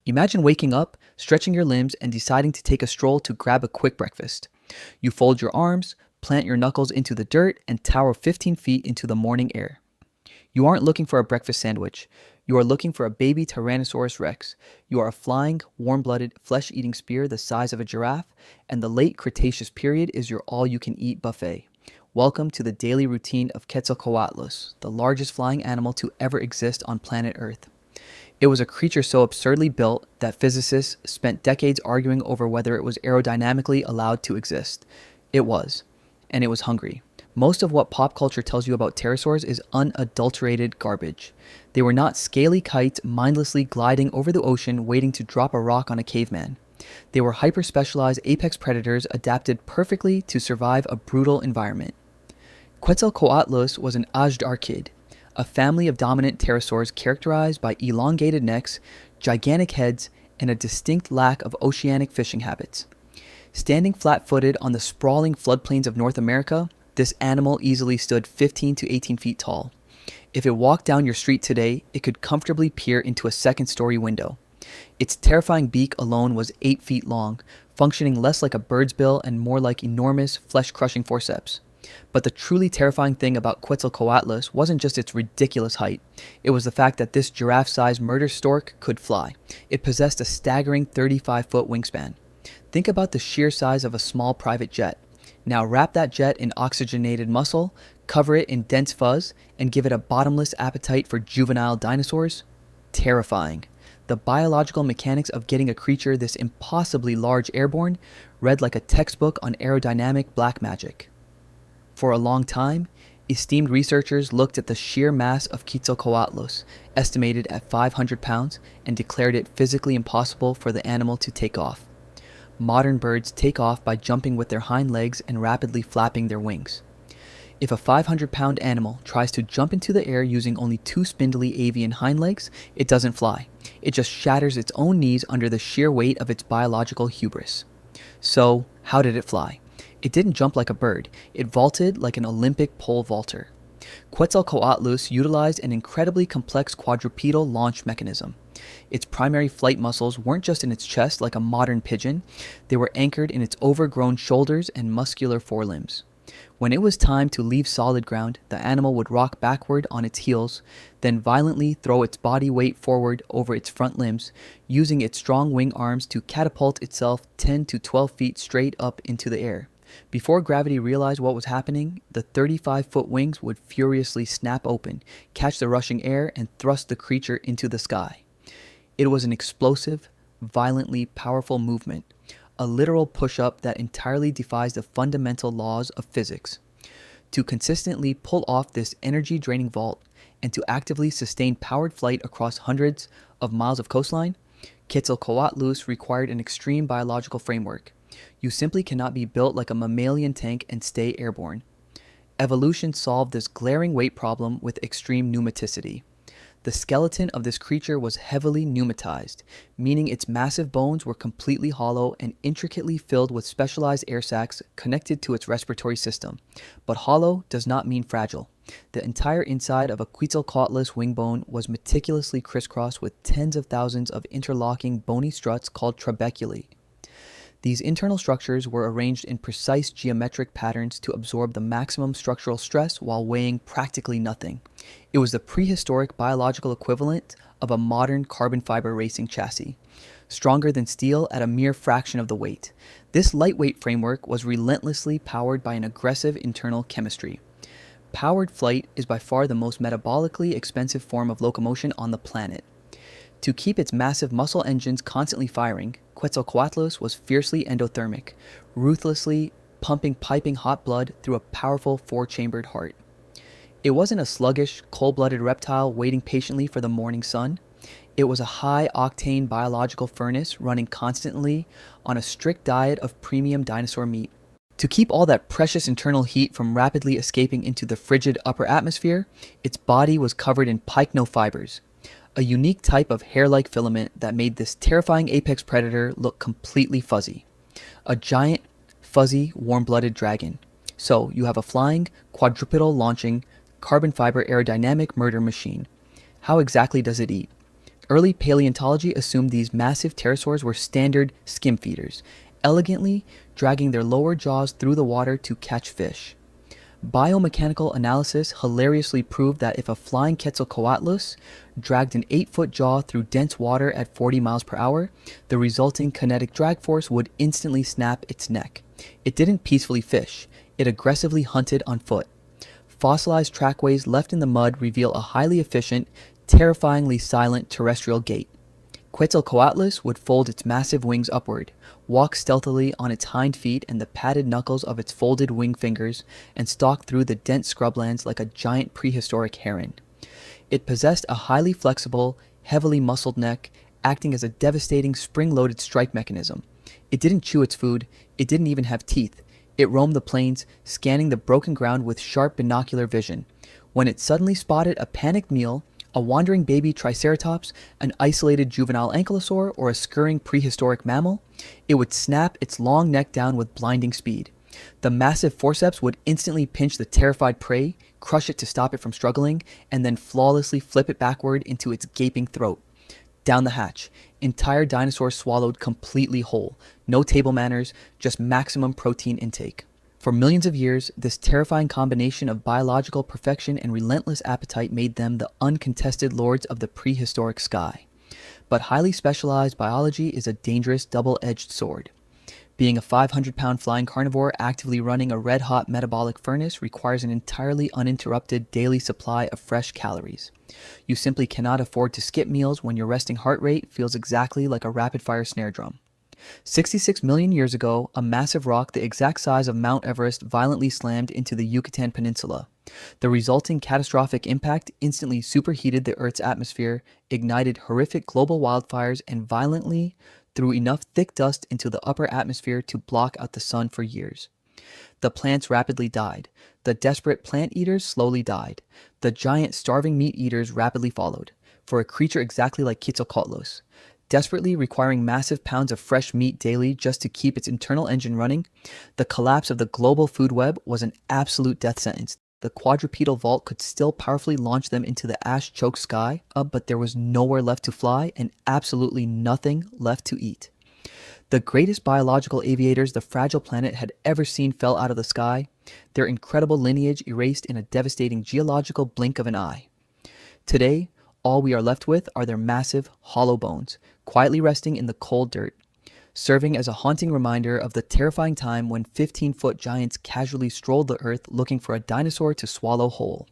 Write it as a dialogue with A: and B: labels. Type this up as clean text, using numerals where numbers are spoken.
A: Imagine waking up, stretching your limbs, and deciding to take a stroll to grab a quick breakfast. You fold your arms, plant your knuckles into the dirt, and tower 15 feet into the morning air. You aren't looking for a breakfast sandwich. You are looking for a baby Tyrannosaurus rex. You are a flying, warm-blooded, flesh-eating spear the size of a giraffe, and the late Cretaceous period is your all-you-can-eat buffet. Welcome to the daily routine of Quetzalcoatlus, the largest flying animal to ever exist on planet Earth. It was a creature so absurdly built that physicists spent decades arguing over whether it was aerodynamically allowed to exist. It was, and it was hungry. Most of what pop culture tells you about pterosaurs is unadulterated garbage. They were not scaly kites mindlessly gliding over the ocean waiting to drop a rock on a caveman. They were hyper-specialized apex predators adapted perfectly to survive a brutal environment. Quetzalcoatlus was an Azhdarchid, a family of dominant pterosaurs characterized by elongated necks, gigantic heads, and a distinct lack of oceanic fishing habits. Standing flat-footed on the sprawling floodplains of North America, this animal easily stood 15 to 18 feet tall. If it walked down your street today, it could comfortably peer into a second-story window. Its terrifying beak alone was 8 feet long, functioning less like a bird's bill and more like enormous, flesh-crushing forceps. But the truly terrifying thing about Quetzalcoatlus wasn't just its ridiculous height. It was the fact that this giraffe-sized murder stork could fly. It possessed a staggering 35-foot wingspan. Think about the sheer size of a small private jet. Now wrap that jet in oxygenated muscle, cover it in dense fuzz, and give it a bottomless appetite for juvenile dinosaurs? Terrifying. The biological mechanics of getting a creature this impossibly large airborne read like a textbook on aerodynamic black magic. For a long time, esteemed researchers looked at the sheer mass of Quetzalcoatlus, estimated at 500 pounds, and declared it physically impossible for the animal to take off. Modern birds take off by jumping with their hind legs and rapidly flapping their wings. If a 500-pound animal tries to jump into the air using only two spindly avian hind legs, it doesn't fly. It just shatters its own knees under the sheer weight of its biological hubris. So, how did it fly? It didn't jump like a bird. It vaulted like an Olympic pole vaulter. Quetzalcoatlus utilized an incredibly complex quadrupedal launch mechanism. Its primary flight muscles weren't just in its chest like a modern pigeon, they were anchored in its overgrown shoulders and muscular forelimbs. When it was time to leave solid ground, the animal would rock backward on its heels, then violently throw its body weight forward over its front limbs, using its strong wing arms to catapult itself 10 to 12 feet straight up into the air. Before gravity realized what was happening, the 35-foot wings would furiously snap open, catch the rushing air, and thrust the creature into the sky. It was an explosive, violently powerful movement, a literal push-up that entirely defies the fundamental laws of physics. To consistently pull off this energy-draining vault and to actively sustain powered flight across hundreds of miles of coastline, Quetzalcoatlus required an extreme biological framework. You simply cannot be built like a mammalian tank and stay airborne. Evolution solved this glaring weight problem with extreme pneumaticity. The skeleton of this creature was heavily pneumatized, meaning its massive bones were completely hollow and intricately filled with specialized air sacs connected to its respiratory system. But hollow does not mean fragile. The entire inside of a Quetzalcoatlus wing bone was meticulously crisscrossed with tens of thousands of interlocking bony struts called trabeculae. These internal structures were arranged in precise geometric patterns to absorb the maximum structural stress while weighing practically nothing. It was the prehistoric biological equivalent of a modern carbon fiber racing chassis, stronger than steel at a mere fraction of the weight. This lightweight framework was relentlessly powered by an aggressive internal chemistry. Powered flight is by far the most metabolically expensive form of locomotion on the planet. To keep its massive muscle engines constantly firing, Quetzalcoatlus was fiercely endothermic, ruthlessly pumping piping hot blood through a powerful four-chambered heart. It wasn't a sluggish, cold-blooded reptile waiting patiently for the morning sun. It was a high-octane biological furnace running constantly on a strict diet of premium dinosaur meat. To keep all that precious internal heat from rapidly escaping into the frigid upper atmosphere, its body was covered in pycnofibers, a unique type of hair-like filament that made this terrifying apex predator look completely fuzzy. A giant, fuzzy, warm-blooded dragon. So you have a flying, quadrupedal launching, carbon fiber aerodynamic murder machine. How exactly does it eat? Early paleontology assumed these massive pterosaurs were standard skim-feeders, elegantly dragging their lower jaws through the water to catch fish. Biomechanical analysis hilariously proved that if a flying Quetzalcoatlus dragged an 8-foot jaw through dense water at 40 miles per hour, the resulting kinetic drag force would instantly snap its neck. It didn't peacefully fish, it aggressively hunted on foot. Fossilized trackways left in the mud reveal a highly efficient, terrifyingly silent terrestrial gait. Quetzalcoatlus would fold its massive wings upward, walk stealthily on its hind feet and the padded knuckles of its folded wing fingers, and stalk through the dense scrublands like a giant prehistoric heron. It possessed a highly flexible, heavily muscled neck, acting as a devastating spring-loaded strike mechanism. It didn't chew its food, it didn't even have teeth. It roamed the plains, scanning the broken ground with sharp binocular vision. When it suddenly spotted a panicked meal, a wandering baby triceratops, an isolated juvenile ankylosaur, or a scurrying prehistoric mammal, it would snap its long neck down with blinding speed. The massive forceps would instantly pinch the terrified prey, crush it to stop it from struggling, and then flawlessly flip it backward into its gaping throat. Down the hatch, entire dinosaurs swallowed completely whole. No table manners, just maximum protein intake. For millions of years, this terrifying combination of biological perfection and relentless appetite made them the uncontested lords of the prehistoric sky. But highly specialized biology is a dangerous double-edged sword. Being a 500-pound flying carnivore actively running a red-hot metabolic furnace requires an entirely uninterrupted daily supply of fresh calories. You simply cannot afford to skip meals when your resting heart rate feels exactly like a rapid-fire snare drum. 66 million years ago, a massive rock the exact size of Mount Everest violently slammed into the Yucatan Peninsula. The resulting catastrophic impact instantly superheated the Earth's atmosphere, ignited horrific global wildfires, and violently threw enough thick dust into the upper atmosphere to block out the sun for years. The plants rapidly died. The desperate plant eaters slowly died. The giant starving meat eaters rapidly followed. For a creature exactly like Quetzalcoatlus, desperately requiring massive pounds of fresh meat daily just to keep its internal engine running, the collapse of the global food web was an absolute death sentence. The quadrupedal vault could still powerfully launch them into the ash-choked sky, but there was nowhere left to fly and absolutely nothing left to eat. The greatest biological aviators the fragile planet had ever seen fell out of the sky, their incredible lineage erased in a devastating geological blink of an eye. Today, all we are left with are their massive, hollow bones, quietly resting in the cold dirt, serving as a haunting reminder of the terrifying time when 15-foot giants casually strolled the earth looking for a dinosaur to swallow whole.